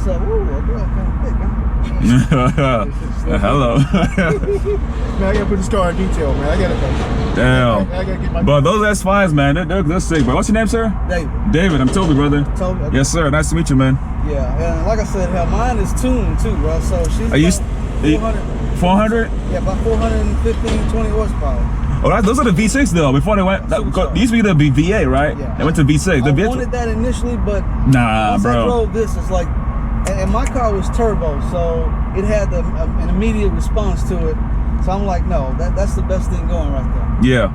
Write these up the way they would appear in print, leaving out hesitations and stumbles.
What's up? Ooh, a girl kind of thick, huh? Hello. Man, I gotta put this car in detail, man. I gotta. Damn. I gotta get my. But those S5s, man, they're sick, bro. What's your name, sir? David. David. I'm Toby, brother. Toby. Okay. Yes, sir. Nice to meet you, man. Yeah, and like I said, hell, mine is tuned too, bro. So she's. Are you 400? 400? Yeah, about 415, 20 horsepower. Oh, those are the V6 though. Before they went, they used to be the V8, right? Yeah. They went to V6. I wanted that initially, but once I drove this, it's like, and my car was turbo, so it had an immediate response to it. So I'm like, no, that's the best thing going right there. Yeah.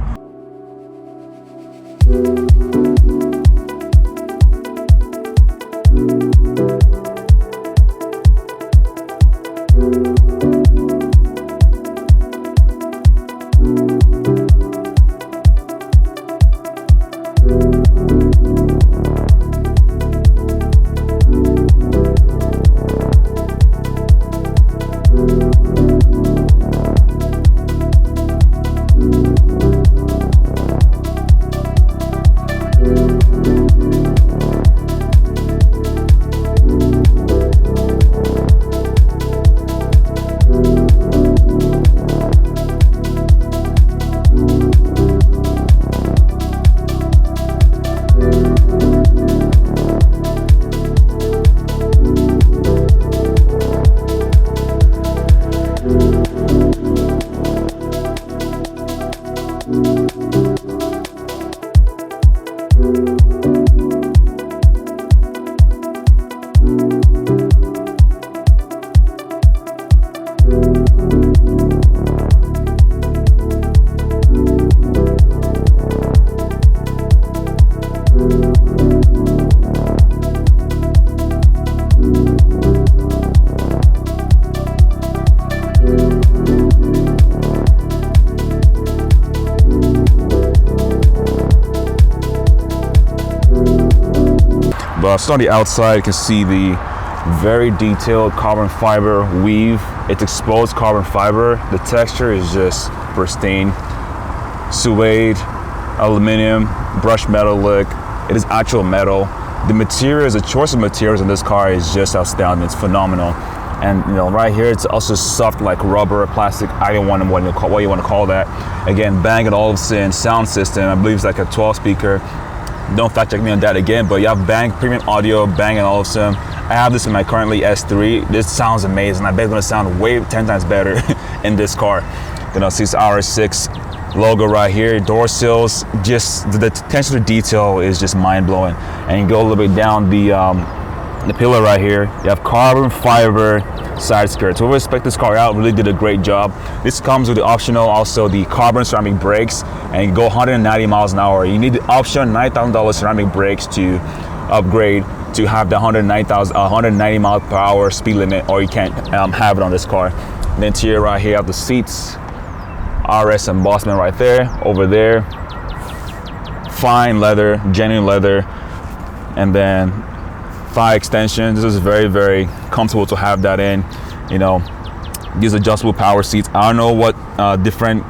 So on the outside, you can see the very detailed carbon fiber weave. It's exposed carbon fiber. The texture is just pristine. Suede, aluminum, brushed metal look. It is actual metal. The materials, the choice of materials in this car is just outstanding. It's phenomenal. And right here, it's also soft like rubber, plastic. I don't want what you want to call that. Again, Bang & Olufsen sound system. I believe it's like a 12 speaker. Don't fact check me on that again, but you have Bang premium audio, Bang & Olufsen. I have this in my currently S3. This sounds amazing. I bet it's gonna sound way 10 times better in this car. See this RS6 logo right here, door sills, just the attention to detail is just mind blowing. And you go a little bit down the pillar right here, you have carbon fiber side skirts. Whoever spec'd this car out really did a great job. This comes with the optional, also the carbon ceramic brakes, and you go 190 miles an hour. You need the option $9,000 ceramic brakes to upgrade to have the 190 miles per hour speed limit, or you can't have it on this car. The interior right here, have the seats, RS embossment right there, over there, fine leather, genuine leather, and then thigh extensions. This is very, very comfortable to have that in. These adjustable power seats. I don't know what different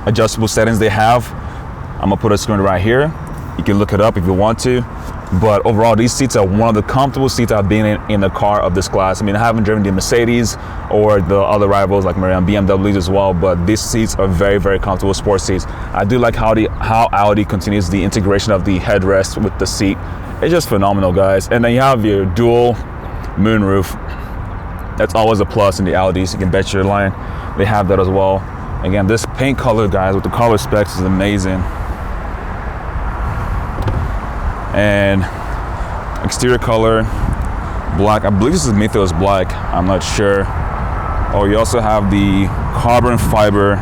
adjustable settings they have. I'm gonna put a screen right here. You can look it up if you want to. But overall, these seats are one of the comfortable seats I've been in a car of this class. I mean, I haven't driven the Mercedes or the other rivals like BMWs as well, but these seats are very, very comfortable sports seats. I do like how Audi continues the integration of the headrest with the seat. It's just phenomenal, guys. And then you have your dual moonroof. That's always a plus in the Audis. You can bet your line they have that as well. Again, this paint color, guys, with the color specs is amazing. And exterior color, black. I believe this is Mythos black. I'm not sure. Oh, you also have the carbon fiber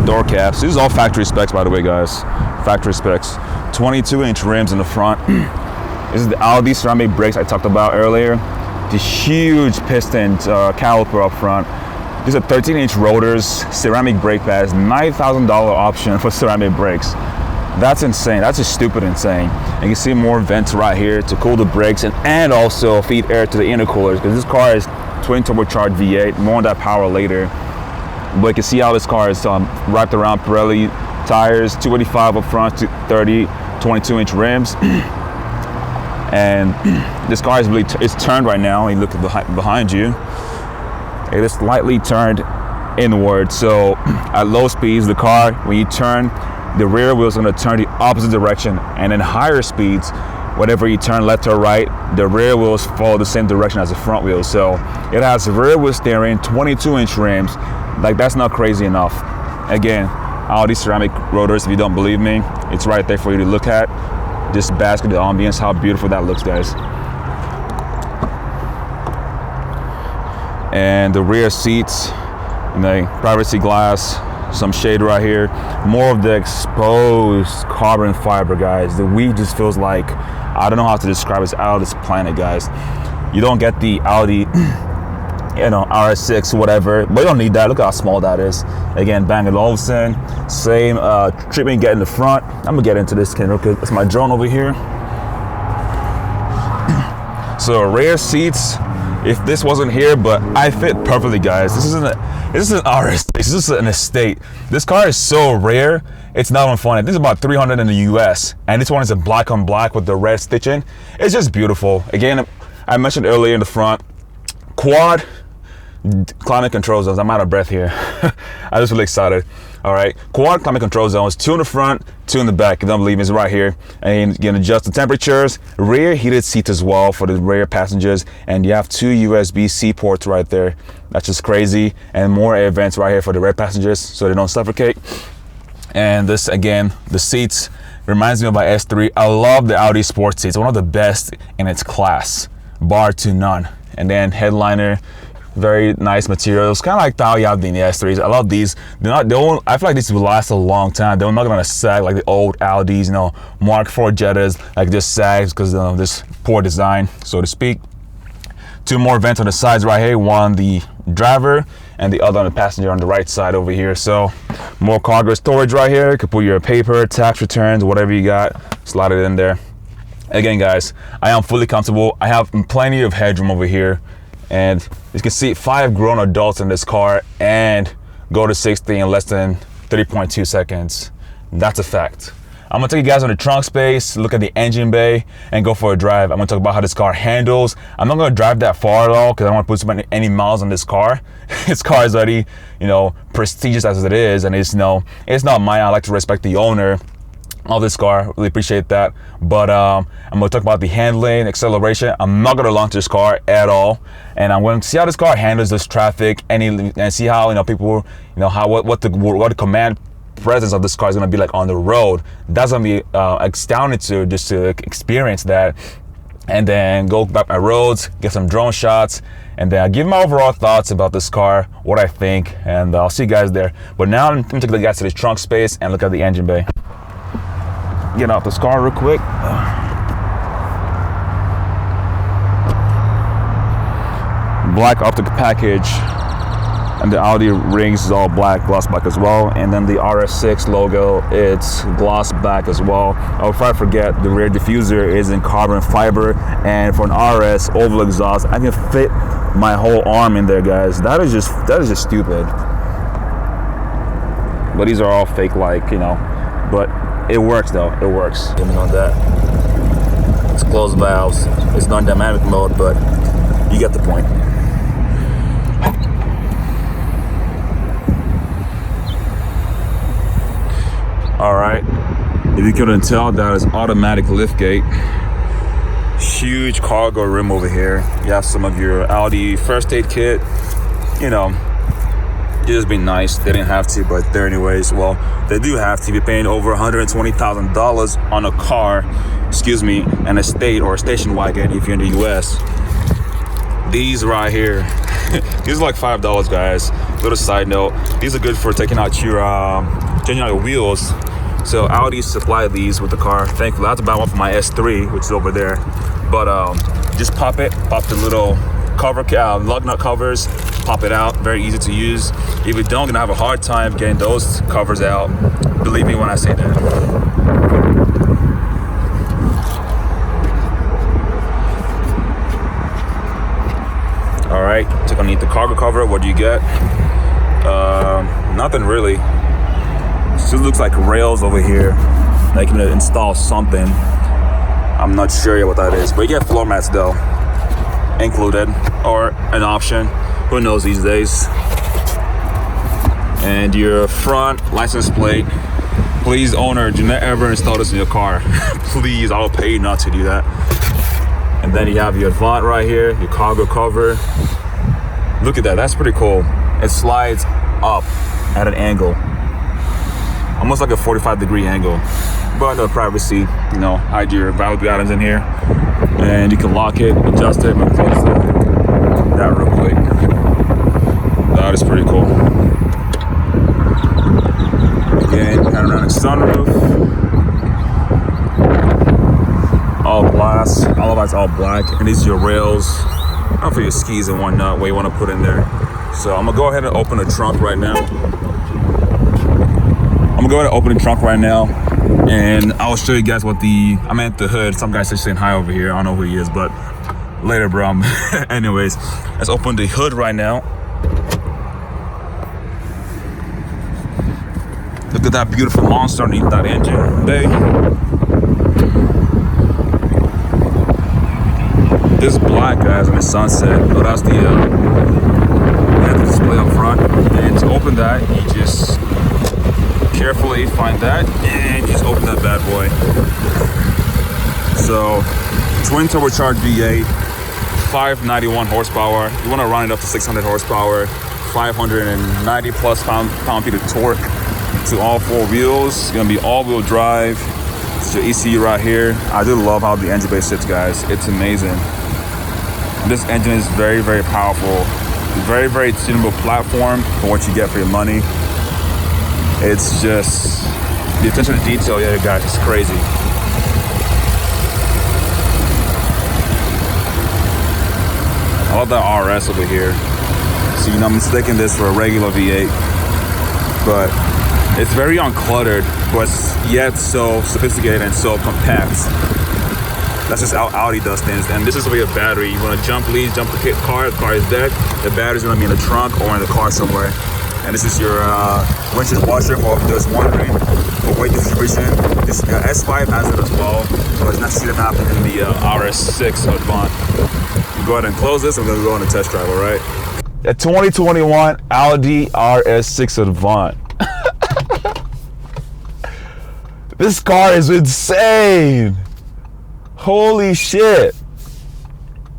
door caps. These are all factory specs, by the way, guys. Factory specs. 22-inch rims in the front. This is the Audi ceramic brakes I talked about earlier. The huge piston caliper up front. These are 13-inch rotors, ceramic brake pads, $9,000 option for ceramic brakes. That's insane. That's just stupid insane. And you can see more vents right here to cool the brakes and also feed air to the intercoolers, because this car is twin turbocharged V8. More on that power later. But you can see how this car is wrapped around Pirelli tires, 285 up front, 30, 22-inch rims. And this car is really it's turned right now. You look at behind you, it is slightly turned inward. So at low speeds, the car, when you turn, the rear wheel is going to turn the opposite direction, and in higher speeds, whatever you turn left or right, the rear wheels follow the same direction as the front wheels. So it has rear wheel steering, 22-inch rims. Like, that's not crazy enough. Again, Audi ceramic rotors, if you don't believe me, it's right there for you to look at. Just bask in the ambience, how beautiful that looks, guys. And the rear seats, privacy glass, some shade right here, more of the exposed carbon fiber, guys. The weave just feels like, I don't know how to describe it, it's out of this planet, guys. You don't get the Audi RS6 whatever, but you don't need that. Look how small that is. Again, Bang & Olufsen, same treatment you get in the front. I'm gonna get into this real quick. That's my drone over here. So rear seats, if this wasn't here, but I fit perfectly, guys. This isn't an RS6, this is an estate. This car is so rare, it's not even funny. This is about 300 in the US, and this one is a black on black with the red stitching. It's just beautiful. Again, I mentioned earlier in the front, quad climate control zones. I'm out of breath here. I'm just really excited. All right, quad climate control zones, 2 in the front, 2 in the back. If you don't believe me, it's right here. And you can adjust the temperatures. Rear heated seats as well for the rear passengers. And you have 2 USB-C ports right there. That's just crazy. And more air vents right here for the rear passengers so they don't suffocate. And this, again, the seats reminds me of my S3. I love the Audi sports seats. One of the best in its class, bar to none. And then headliner, very nice materials, kind of like how you have in the S3s. I love these. I feel like these will last a long time. They're not gonna sag like the old Audis, Mark IV Jettas, like just sags because of this poor design, so to speak. 2 more vents on the sides right here, one the driver and the other on the passenger on the right side over here. So more cargo storage right here. You can put your paper, tax returns, whatever you got, slide it in there. Again, guys, I am fully comfortable. I have plenty of headroom over here. And you can see 5 grown adults in this car and go to 60 in less than 3.2 seconds. That's a fact. I'm gonna take you guys on the trunk space, look at the engine bay, and go for a drive. I'm gonna talk about how this car handles. I'm not gonna drive that far at all because I don't want to put any miles on this car. This car is already, prestigious as it is, and it's not mine. I like to respect the owner of this car, really appreciate that. But I'm gonna talk about the handling, acceleration. I'm not gonna launch this car at all, and I'm going to see how this car handles this traffic, and see how people, what the command presence of this car is gonna be like on the road. That's gonna be astounding to just to experience that, and then go back my roads, get some drone shots, and then I'll give my overall thoughts about this car, what I think, and I'll see you guys there. But now I'm gonna take the guys to the trunk space and look at the engine bay. Get out this car real quick. Black optic package, and the Audi rings is all black, gloss black as well. And then the RS6 logo, it's gloss black as well. Oh, if I forget, the rear diffuser is in carbon fiber, and for an RS oval exhaust, I can fit my whole arm in there, guys. That is just stupid. But these are all fake, but it works though, it works. Zooming on that. It's closed valves. It's not dynamic mode, but you get the point. All right, if you couldn't tell, that is automatic liftgate. Huge cargo room over here. You have some of your Audi first aid kit, just be nice. They didn't have to, but they're anyways. Well, they do have to. Be paying over $120,000 on a car, an estate or a station wagon if you're in the US. These right here, these are like $5, guys. Little side note, these are good for taking out changing out your wheels. So Audi supply these with the car. Thankfully, I have to buy one for my S3, which is over there. But just pop the little cover, lug nut covers, pop it out, very easy to use. If you don't, you're gonna have a hard time getting those covers out. Believe me when I say that. All right, take underneath the cargo cover. What do you get? Nothing really. It just looks like rails over here. They can install something. I'm not sure yet what that is, but you get floor mats though, included, or an option. Who knows these days? And your front license plate. Please, owner, do not ever install this in your car. Please, I'll pay you not to do that. And then you have your Avant right here, your cargo cover. Look at that, that's pretty cool. It slides up at an angle, almost like a 45-degree angle. But no privacy, you know, hide your valuable items in here. And you can lock it, adjust it, and close that real quick. That is pretty cool. Again, panoramic sunroof. All glass. All of it's all black. And these are your rails. For your skis and whatnot, what you want to put in there. So I'm gonna go ahead and open the trunk right now. And I'll show you guys what I'm at the hood. Some guy's just saying hi over here. I don't know who he is, but later, bro. Anyways, let's open the hood right now. Look at that beautiful monster underneath that engine bay. This black, guys, in the sunset. Oh, that's the display up front. And to open that, you just carefully find that and just open that bad boy. So, twin turbocharged V8, 591 horsepower. You want to run it up to 600 horsepower, 590 plus pound-feet of torque to all four wheels. It's gonna be all-wheel drive. It's your ECU right here. I do love how the engine bay sits, guys. It's amazing. This engine is very, very powerful. Very, very tunable platform for what you get for your money. It's just, the attention to detail here, guys, is crazy. I love that RS over here. So, you know, I'm mistaking this for a regular V8, but it's very uncluttered, but yet so sophisticated and so compact. That's just how Audi does things. And this is where your battery, you want to jump leads, jump the car is dead, the battery's going to be in the trunk or in the car somewhere. And this is your windshield washer, for those wondering, for weight distribution. This S5 has it as well, so it's nice to see that happen in the RS6 Avant. We'll go ahead and close this, and we're going to go on a test drive, all right? A 2021 Audi RS6 Avant. This car is insane. Holy shit.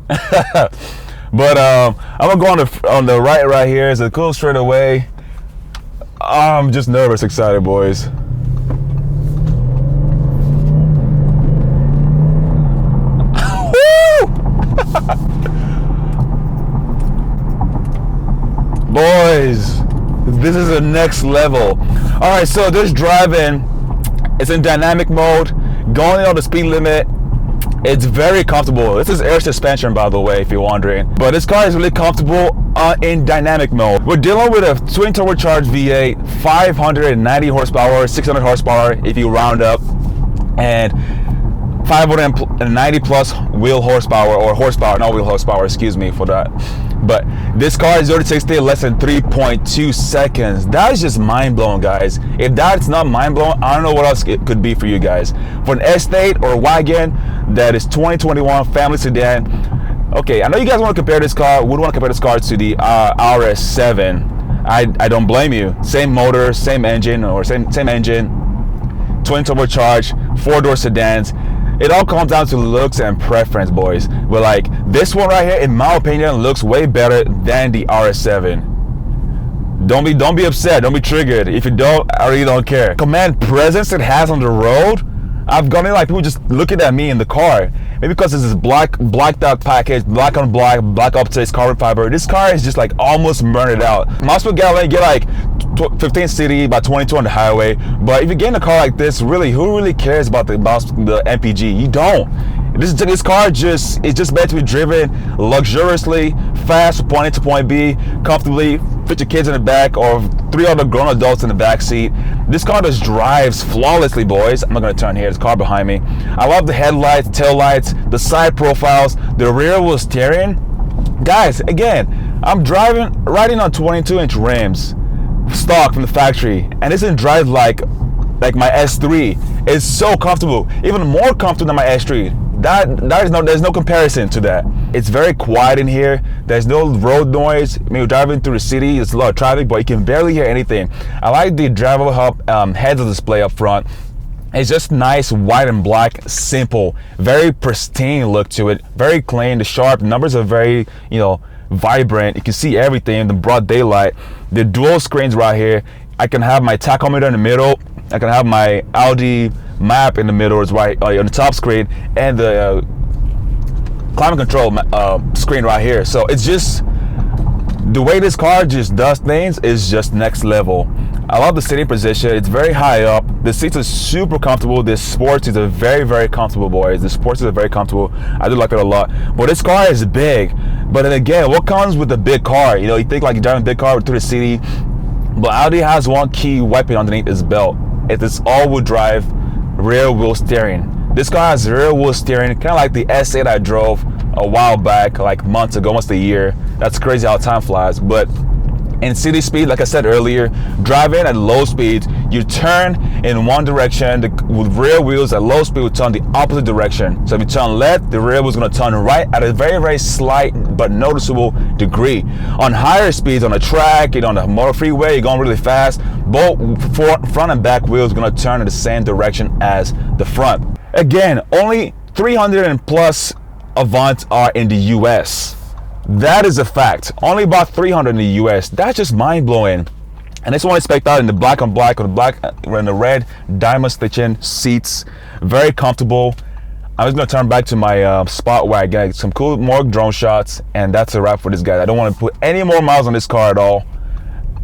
But I'm gonna go on the right here. It's a cool straightaway. I'm just nervous, excited, boys. Boys, this is the next level. All right, so this driving, it's in dynamic mode, going on the speed limit. It's very comfortable. This is air suspension, by the way, if you're wondering. But this car is really comfortable in dynamic mode. We're dealing with a twin turbocharged V8, 590 horsepower, 600 horsepower if you round up, and 590 plus wheel horsepower, or horsepower, not wheel horsepower, excuse me for that. But this car is 0 to 60 in less than 3.2 seconds. That is just mind-blowing, guys. If that's not mind-blowing, I don't know what else it could be for you guys. For an estate or wagon that is 2021 family sedan, okay, I know you guys want to compare this car. We want to compare this car to the RS7. I don't blame you. Same motor, same engine, or same engine, twin turbocharged, 4-door sedans. It all comes down to looks and preference, boys. But like this one right here, in my opinion, looks way better than the RS7. Don't be upset. Don't be triggered. If you don't, I really don't care. Command presence it has on the road. I've gotten like people just looking at me in the car. Maybe because this is blacked out package, black on black optics, carbon fiber. This car is just like almost burned out. Miles per gallon, get like 15 city, about 22 on the highway. But if you get in a car like this, really, who really cares about the MPG? You don't. This car is just meant to be driven luxuriously, fast from point A to point B, comfortably, fit your kids in the back or 3 other grown adults in the back seat. This car just drives flawlessly, boys. I'm not gonna turn here, there's a car behind me. I love the headlights, tail lights, the side profiles, the rear wheel steering. Guys, again, I'm riding on 22-inch rims, stock from the factory, and this thing drives like my S3. It's so comfortable, even more comfortable than my S3. there's no comparison to that. It's very quiet in here. There's no road noise. I mean, you're driving through the city, there's a lot of traffic, but you can barely hear anything. I like the driver hub heads-up display up front. It's just nice, white and black, simple, very pristine look to it, very clean. The sharp numbers are very, vibrant. You can see everything in the broad daylight. The dual screens right here. I can have my tachometer in the middle. I can have my Audi map in the middle, is right on the top screen, and the climate control screen right here. So it's just the way this car just does things is just next level. I love the sitting position. It's very high up. The seats are super comfortable. The sports is a very, very comfortable, boys. The sports is very comfortable. I do like it a lot. But this car is big. But then again, what comes with a big car? You think like you're driving a big car through the city, but Audi has one key weapon underneath its belt. It is all-wheel drive, rear-wheel steering. This car has rear-wheel steering, kind of like the S8 I drove a while back, like months ago, almost a year. That's crazy how time flies. But in city speed, like I said earlier, driving at low speeds, you turn in one direction. With rear wheels at low speed, will turn the opposite direction. So if you turn left, the rear wheel is going to turn right at a very, very slight but noticeable degree. On higher speeds, on a track, on the motor freeway, you're going really fast. Both front and back wheels are going to turn in the same direction as the front. Again, only 300 and plus Avants are in the US. That is a fact. Only about 300 in the US. That's just mind-blowing. And this one is spec'd out in the black on black, or the black and the red diamond stitching seats. Very comfortable. I'm just gonna turn back to my spot where I get some cool more drone shots, and that's a wrap for this guy. I don't want to put any more miles on this car at all.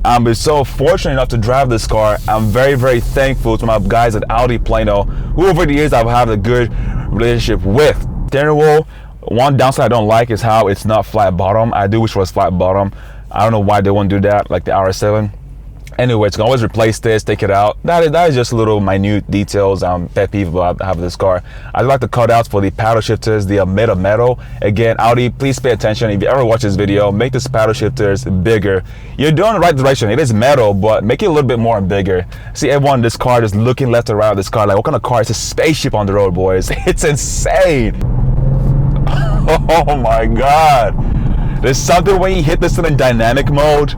I'm so fortunate enough to drive this car. I'm very, very thankful to my guys at Audi Plano, who over the years I've had a good relationship with. Steering wheel. One downside I don't like is how it's not flat bottom. I do wish it was flat bottom. I don't know why they won't do that, like the RS7. Anyway, it's gonna always replace this, take it out. That is just little minute details pet peeve about having this car. I like the cutouts for the paddle shifters, the made of metal. Again, Audi, please pay attention. If you ever watch this video, make this paddle shifters bigger. You're doing the right direction. It is metal, but make it a little bit more bigger. See everyone in this car just looking left and right of this car, like what kind of car? It's a spaceship on the road, boys. It's insane. Oh my God. There's something when you hit this in dynamic mode,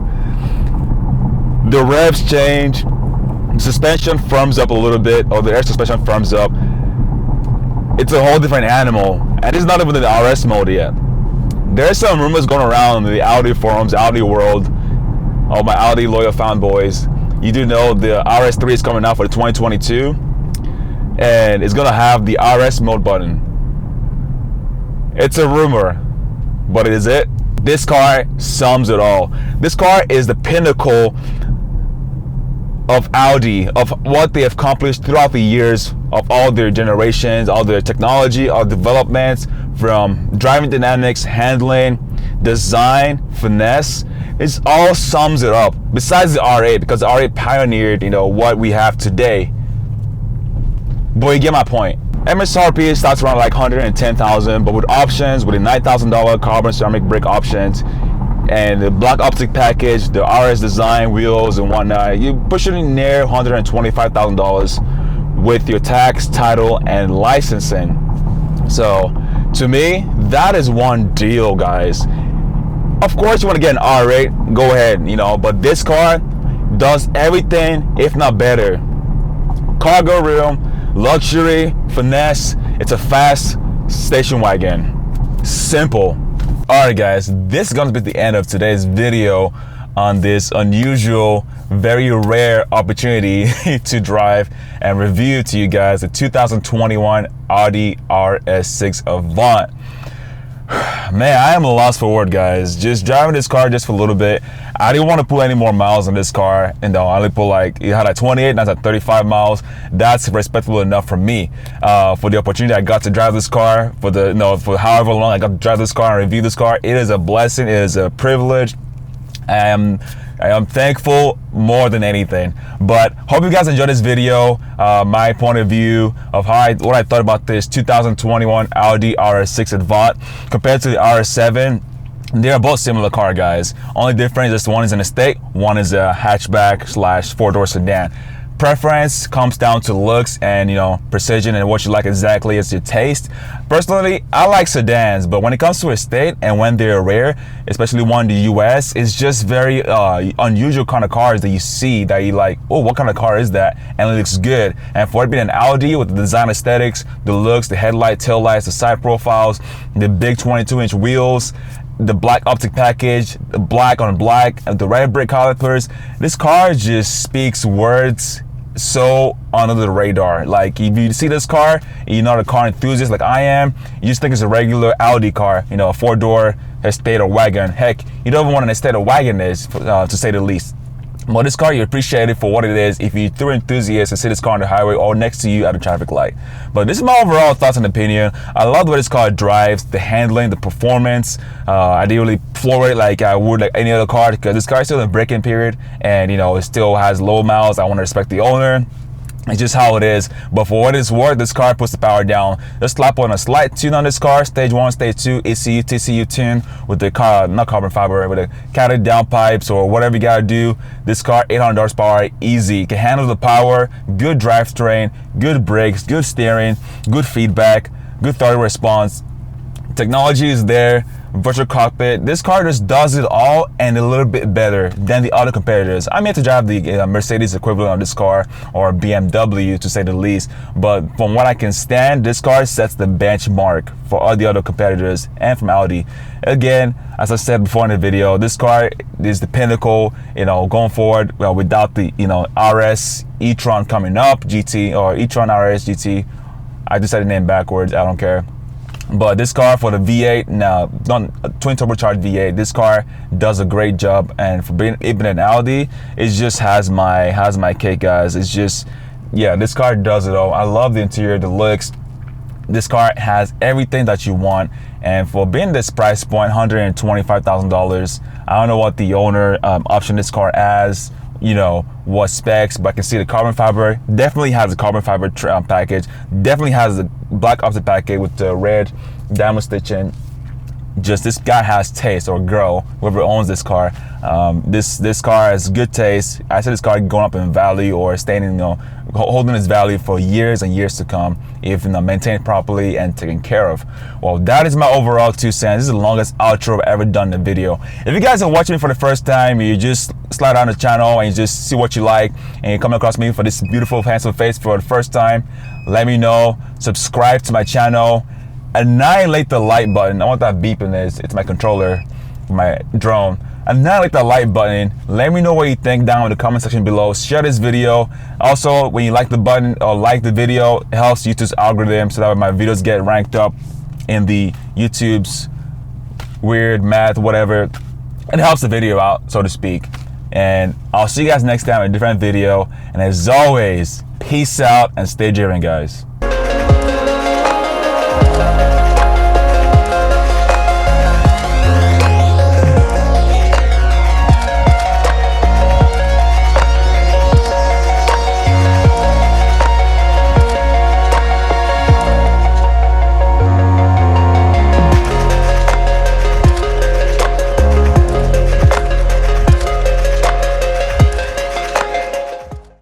the revs change, suspension firms up a little bit, or the air suspension firms up. It's a whole different animal, and it's not even in the RS mode yet. There's some rumors going around in the Audi forums, Audi world, all my Audi loyal fanboys. You do know the RS3 is coming out for the 2022, and it's gonna have the RS mode button. It's a rumor, but is it? This car sums it all. This car is the pinnacle of Audi, of what they have accomplished throughout the years, of all their generations, all their technology, all developments, from driving dynamics, handling, design, finesse. It all sums it up. Besides the R8, because the R8 pioneered, what we have today. But you get my point. MSRP starts around like 110,000, but with options, with a $9,000 carbon ceramic brake options, and the black optic package, the RS design, wheels and whatnot, you push it in near $125,000 with your tax, title, and licensing. So to me, that is one deal, guys. Of course, you want to get an R8, go ahead, but this car does everything, if not better. Cargo room, luxury, finesse. It's a fast station wagon. Simple. Alright guys, this is going to be the end of today's video on this unusual, very rare opportunity to drive and review to you guys the 2021 Audi RS6 Avant. Man, I am a loss for word, guys. Just driving this car just for a little bit. I didn't want to put any more miles on this car, and I only put it had like 28, now it's at 35 miles. That's respectable enough for me. For the opportunity I got to drive this car, for for however long I got to drive this car and review this car, it is a blessing. It is a privilege. I am thankful more than anything. But hope you guys enjoyed this video, my point of view of what I thought about this 2021 Audi RS6 Avant compared to the RS7. They are both similar car, guys. Only difference is one is an estate, one is a hatchback / four-door sedan. preference comes down to looks and, you know, precision and what you like exactly as your taste. Personally, I like sedans, but when it comes to estate and when they're rare, especially one in the US, it's just very unusual kind of cars that you see that you like, oh, what kind of car is that? And it looks good. And for it being an Audi with the design aesthetics, the looks, the headlight, tail lights, the side profiles, the big 22-inch wheels, the black optic package, the black on black, and the red brake calipers, this car just speaks words so under the radar. Like, if you see this car, you're not a car enthusiast like I am, you just think it's a regular Audi car, you know, a 4-door estate or wagon. Heck, you don't even want an estate or wagon is, to say the least. But this car, you appreciate it for what it is if you're through enthusiast and see this car on the highway or next to you at a traffic light. But this is my overall thoughts and opinion. I love the way this car drives, the handling, the performance. I didn't really floor it like I would like any other car, because this car is still in break-in period, and you know, it still has low miles. I want to respect the owner. It's just how it is. But for what it's worth, this car puts the power down. Just slap on a slight tune on this car, stage 1, stage 2, ECU, TCU tune with the car, not carbon fiber, with the catted down pipes or whatever you gotta do. This car, 800 horsepower, easy. It can handle the power, good drivetrain, good brakes, good steering, good feedback, good throttle response. Technology is there, virtual cockpit. This car just does it all and a little bit better than the other competitors. I'm here to drive the Mercedes equivalent of this car, or BMW to say the least, but from what I can stand, this car sets the benchmark for all the other competitors and from Audi. Again, as I said before in the video, this car is the pinnacle, you know, going forward. Well, without the, you know, RS e-tron coming up, GT, or e-tron RS GT. I just said the name backwards, I don't care. But this car, for the V8, now twin turbocharged V8, this car does a great job. And for being even an Audi, it just has my cake, guys. It's just, yeah, this car does it all. I love the interior, the looks. This car has everything that you want. And for being this price point, $125,000, I don't know what the owner optioned this car as, you know, what specs, but I can see the carbon fiber definitely has a carbon fiber package, definitely has the black optic package with the red diamond stitching. Just, this guy has taste, or girl, whoever owns this car. This car has good taste. I said this car going up in value or staying, you know, holding its value for years and years to come if, you know, maintained properly and taken care of. Well, that is my overall 2 cents. This is the longest outro I've ever done in a video. If you guys are watching me for the first time, you just slide on the channel and you just see what you like, and you come across me for this beautiful, handsome face for the first time, let me know. Subscribe to my channel. Annihilate the like button. I want that beeping is. It's my controller, my drone. Annihilate the like button. Let me know what you think down in the comment section below. Share this video. Also, when you like the button or like the video, it helps YouTube's algorithm so that my videos get ranked up in the YouTube's weird math, whatever. It helps the video out, so to speak. And I'll see you guys next time in a different video. And as always, peace out and stay driven, guys.